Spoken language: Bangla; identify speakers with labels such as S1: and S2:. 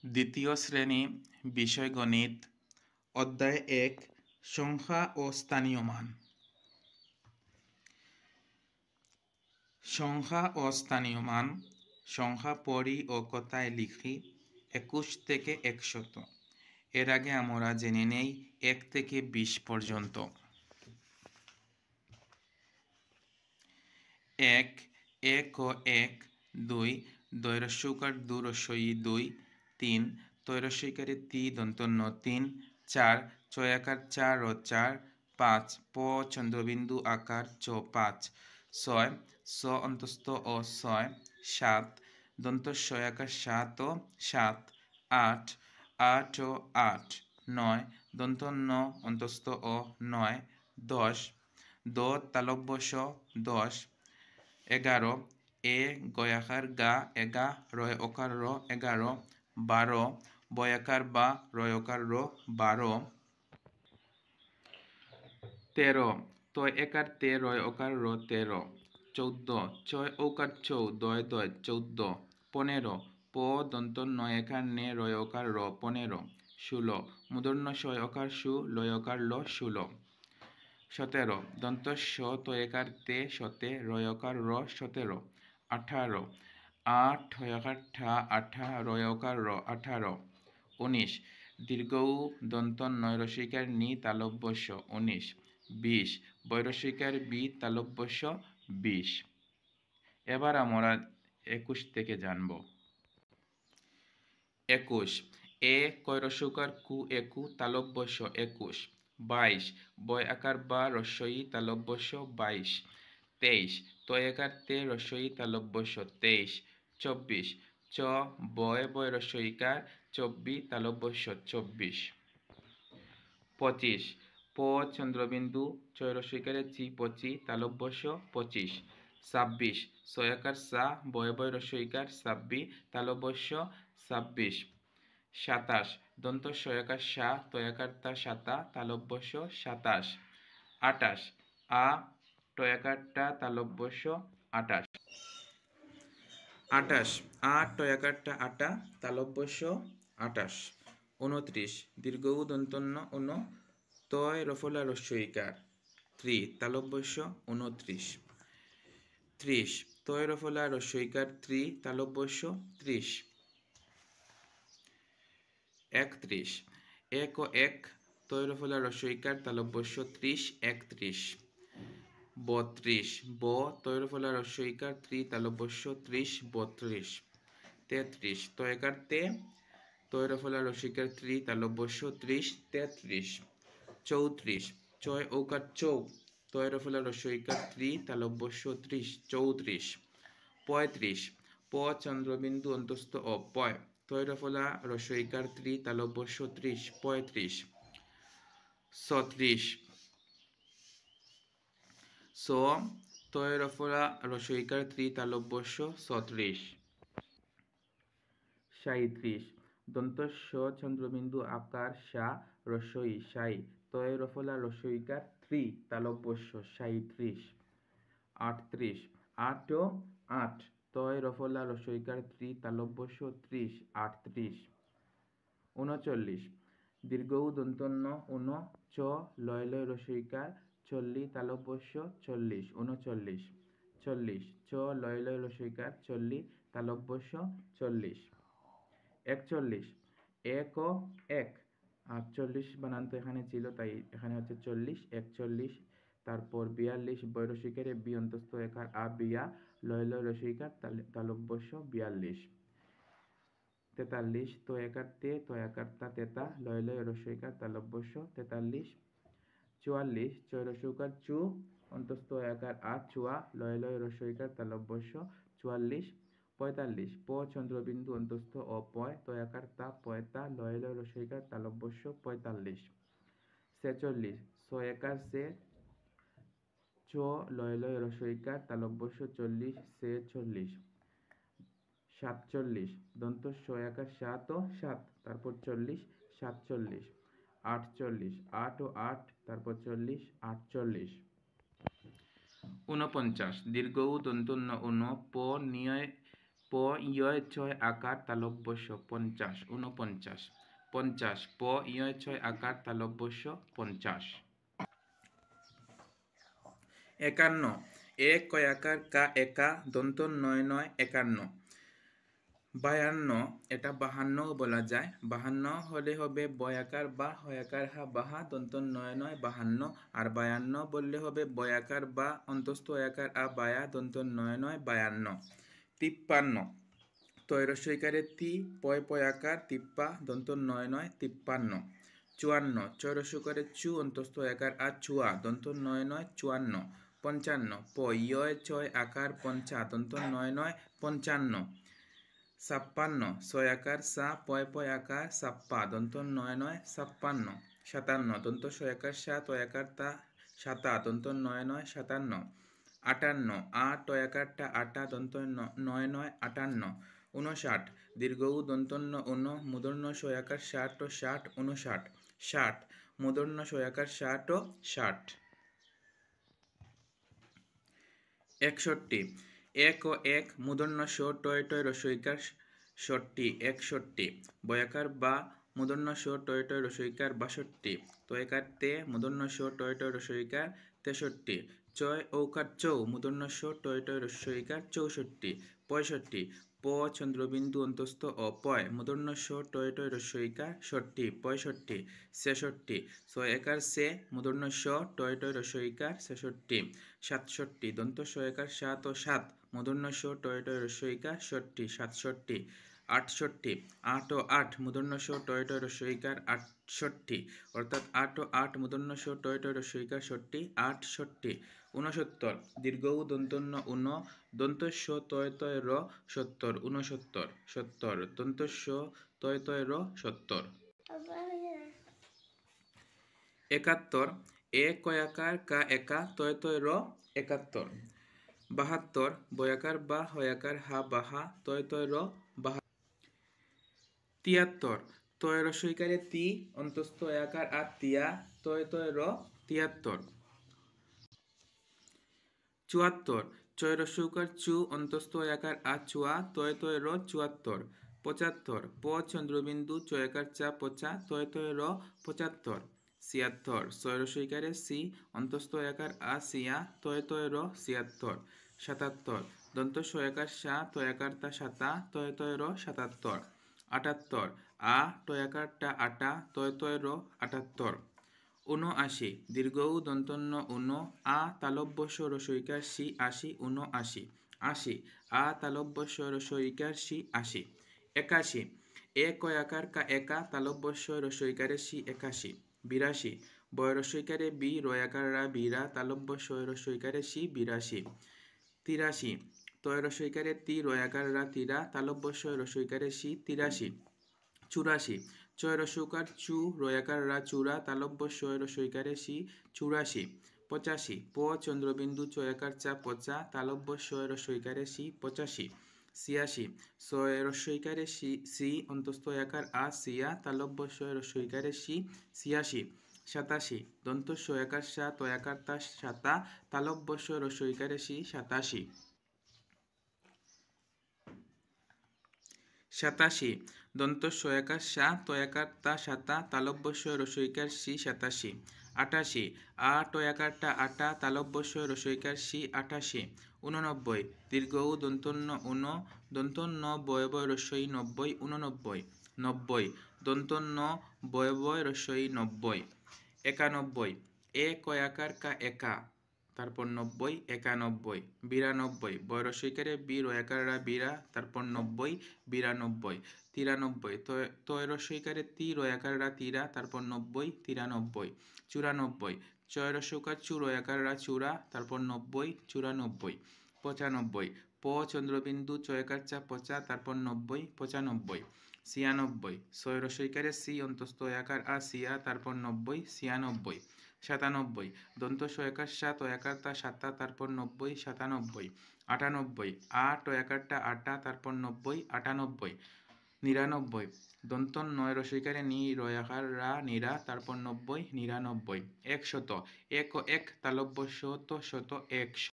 S1: দ্বিতীয় শ্রেণী বিষয় গণিত অধ্যায় 1 সংখ্যা ও স্থানীয় মান। সংখ্যা ও স্থানীয় মান। সংখ্যা পড়ি ও কথায় লিখি 21 থেকে 100। এর আগে আমরা জেনে নেই 1 থেকে 20 পর্যন্ত। 1 1 ও 1 2 দৈরস্যকার দুরস্যই 2 3 তৈরস্যইকারে তি দন্তন্য 3 4 ছয়াকার 4 ও 4 5 প চন্দ্রবিন্দু আকার চ 5 6 স অন্তস্থ ও 6 7 দন্তস্বয়াকার 7 ও 7 8 8 ও 8 9 দন্তন্য অন্তস্থ ও 9 10 দ তালব্যশ 10 11 এ গয়াকার গা এগা রয় অকার র 11 12 বয়াকার বা রয় অকার র 12 13 তয় একার তে রয় অকার র 13 14 ছয় ঔকার চৌ দয় দয় 14 15 প দন্ত নয় একার নে রয় অকার র 15 16 মূর্ধন্য শয় অকার সু লয় অকার ল 16 17 দন্ত স তয়কার তে সতে রয়কার র 17 18 8 হয়কার ঠা আঠা রয়কার র 18 19 দীর্ঘ উ দন্ত নয় রসিকার নি তালব্যস্য 19 20 বৈরসিকার বি তালব্যস্য 20। এবার আমরা 21 থেকে জানব। 21 এ কৈরসকার কু একু তালব্যস্য 21 22 বয় আকার বা রস্যই তালব্যস্য 22 23 তয় আকার তে রস্যই তালব্যস্য 23 24 চ বয় বয় রস্যইকার 24 তালব্যস্য 24 25 প চন্দ্রবিন্দু চয় রস্যইকারে চি 25 তালব্যস্য 25 26 ছয়াকার সা বয় বয় রস্যইকার 26 তালব্যস্য 26 27 দন্ত শয়াকার সা তয়াকার তা সাতা তালব্যস্য 27 28 আ টয়াকার টা তালব্যস্য 28 28 আ টয়াকার টা আটা তালব্যস্য 28 29 দীর্ঘ উ দন্তন্য উন তয় রফলা রস্যইকার 3 তালব্যস্য 29 30 তয় রফলা রস্যইকার 3 তালব্যস্য 30 31 1 ও 1 তৈরফলা রস্যইকার তালব্যস্য 30 31 32 ব তৈরফলা রস্যইকার 3 তালব্যস্য 30 32 33 তয়কার তে তৈরফলা রস্যইকার 3 তালব্যস্য 30 33 34 চয় ঔকার চৌ তৈরফলা রস্যইকার 3 তালব্যস্য 30 34 35 প চন্দ্রবিন্দু অন্তস্থ অ পয় তৈরফলা রস্যইকার 3 তালব্যস্য 30 35 36 স তৈরফলা রস্যইকার 3 তালব্যস্য 36 37 দন্ত স চন্দ্রবিন্দু আকার সা রস্যই সাই তৈরফলা রস্যইকার 3 তালব্যস্য 37 38 8 ও 8 তয় রফলা রস্যইকার 3 তালব্যস্য 30 38 39 দীর্ঘ উ দন্তন্য উন চ লয় লয় রস্যইকার 40 তালব্যস্য 40 39 40 চ লয় লয় রস্যইকার 40 তালব্যস্য 40 41 1 ও 1 40 বানান তো এখানে ছিল তাই এখানে হচ্ছে 40 41 তারপর 42 বয় রস্যইকারে বি অন্তস্থ একার আ বিয়া লয় লয় রস্যইকার তালব্যস্য 42 43 তো একার তে তো একার তা তেতা লয় লয় রস্যইকার তালব্যস্য 43 44 চয় রস্যইকার চু অন্তস্থ একার আ চুয়া লয় লয় রস্যইকার তালব্যস্য 44 45 প চন্দ্রবিন্দু অন্তস্থ অ পয় তো একার তা পয়তা লয় লয় রস্যইকার তালব্যস্য 45 46 ছ একার সে চ লয় লয় রস্যইকার তালব্যস্য 40 সে 40 47 দন্ত শয়াকার 7 ও 7 তারপর 40 47 48 8 ও 8 তারপর 40 48 49 দীর্ঘ উ দন্তন্য উন প নিয় ইয় ছয় আকার তালব্যস্য 50 49 50 ইয় ছয় আকার তালব্যস্য 50 51 কয়াকার কা একা দন্ত নয় নয় 51 52 এটা 52 বলা যায় 52 হলে হবে বয়াকার বা হয়াকার হা বাহা দন্ত নয় নয় 52 আর 52 বললে হবে বয়াকার বা অন্তস্থ একার আ বায়া দন্ত নয় নয় 52 53 তৈরস্বইকারে তি পয়াকার তিপ্পা দন্ত নয় নয় 53 54 চৈরস্বইকারে চু অন্তস্থ একার আ চুয়া দন্ত নয় নয় 54 55 ইয় ছয় আকার পঞ্চা দন্ত নয় নয় 55 56 ছয় আকার সা পয় আকার সাপ্পা দন্ত নয় নয় 56 57 দন্ত ছয় আকার সা তয় আকার তা সাতা দন্ত নয় নয় 57 58 টয় আকারটা আটা দন্ত নয় নয় 58 59 দীর্ঘ উ দন্তন্য উন মূর্ধন্য ছয় আকার 60 ও 60 59 60 মূর্ধন্য ছয় আকার 60 ও 60 61 এক ও এক মূর্ধন্য শ টয় টয় রসইকার 60 61 বয়াকার বা মূর্ধন্য শ টয় টয় রসইকার 62 তয়কার তে মূর্ধন্য শ টয় টয় রসইকার 63 চয় ঔকার চৌ মূর্ধন্য শ টয় টয় রসইকার 64 65 প চন্দ্রবিন্দু অন্তস্থ অপয় মূর্ধন্য শ টয় টয় রসইকার 60 65 ছেষট্টি ছয় একার সে মূর্ধন্য শ টয় টয় রসইকার 66 67 দন্ত শ একার 7 ও 7 মূর্ধন্য শ টয় টয় রসইকার 60 67 68 8 ও 8 মূর্ধন্য শ টয় টয় রসইকার 68 অর্থাৎ 8 ও 8 মূর্ধন্য শ টয় টয় রসইকার 60 68 69 দীর্ঘ উ দন্তন্য উন দন্ত শ তয় তয় র 70 69 70 দন্ত শ তয় তয় র 70 71 কয়াকার কা একা তয় তয় র 71 72 বয়াকার বা হয়াকার হা বাহা তয় তয় র 73 তয় রসইকারে তি অন্তস্থ একার আ তিয়া তয় তয় র 73 74 চয় রসৌকার চু অন্তস্থ একার আ চুয়া তয় তয় র 74 75 প চন্দ্রবিন্দু চয়কার চা পচা তয় তয় র 75 76 ছয় রসইকারে সি অন্তস্থ একার আ সিয়া তয় তয় র 76 77 দন্ত শয়াকার সা তয়াকার তা সাতা তয় তয় র 77 78 আ টয়াকার টা আটা তয় তয় র 78 79 দীর্ঘ উ দন্তন্য উন আ তালব্যস্য রসইকার সি 80 79 80 আ তালব্যস্য রসইকার সি 80 81 কয়াকার কা একা তালব্যস্য রসইকারে সি 81 82 বয় রসইকারে বি রয়াকার রা বিরা তালব্যস্য রসইকারে সি 82 83 তয় রসইকারে তি রয়াকার রা তিরা তালব্যস্য রসইকারে সি 83 84 চয় রসৌকার চু রয়াকার রা চূড়া তালব্যস্য রসইকারে সি 84 85 প চন্দ্রবিন্দু চয়াকার চা পচা তালব্যস্য রসইকারে সি 85 86 ছয় রসইকারে সি অন্তস্থ একার আ সিয়া তালব্যস্য রসইকারে সি 86 87 দন্ত শয়াকার সা তয়াকার তা সাতা তালব্যস্য রসইকারে সি 87 87 দন্ত শয়াকার সা তয়াকার তা সাতা তালব্যস্য রসইকার সি 87 88 আ টয়াকার টা আটা তালব্যস্য রসইকার সি 88 89 দীর্ঘ উ দন্তন্য উন দন্তন্য বয় বয় রসই 90 89 90 দন্তন্য বয় বয় রসই 90 91 কয়াকার কা একা তারপর 90 91 92 বয় রসইকারে বি রয়াকার রা বিরা তারপর 90 92 93 তয় রসইকারে তি রয়াকার রা তিরা তারপর 90 93 94 চয় রসৌকার চু রয়াকার রা চূড়া তারপর 90 94 95 প চন্দ্রবিন্দু চয়কার চা পচা তারপর 90 95 96 ছয় রসইকারে সি অন্তস্থ একার আ সিয়া তারপর 90 96 97 দন্ত শয়াকার সা তয়াকার তা সাতা তারপর 90 97 98 আ টয়াকারটা আটা তারপর 90 98 99 দন্ত নয় রসইকারে নি রয়াকার রা নিরা তারপর 90 99 100 এক তালব্য শত শত 100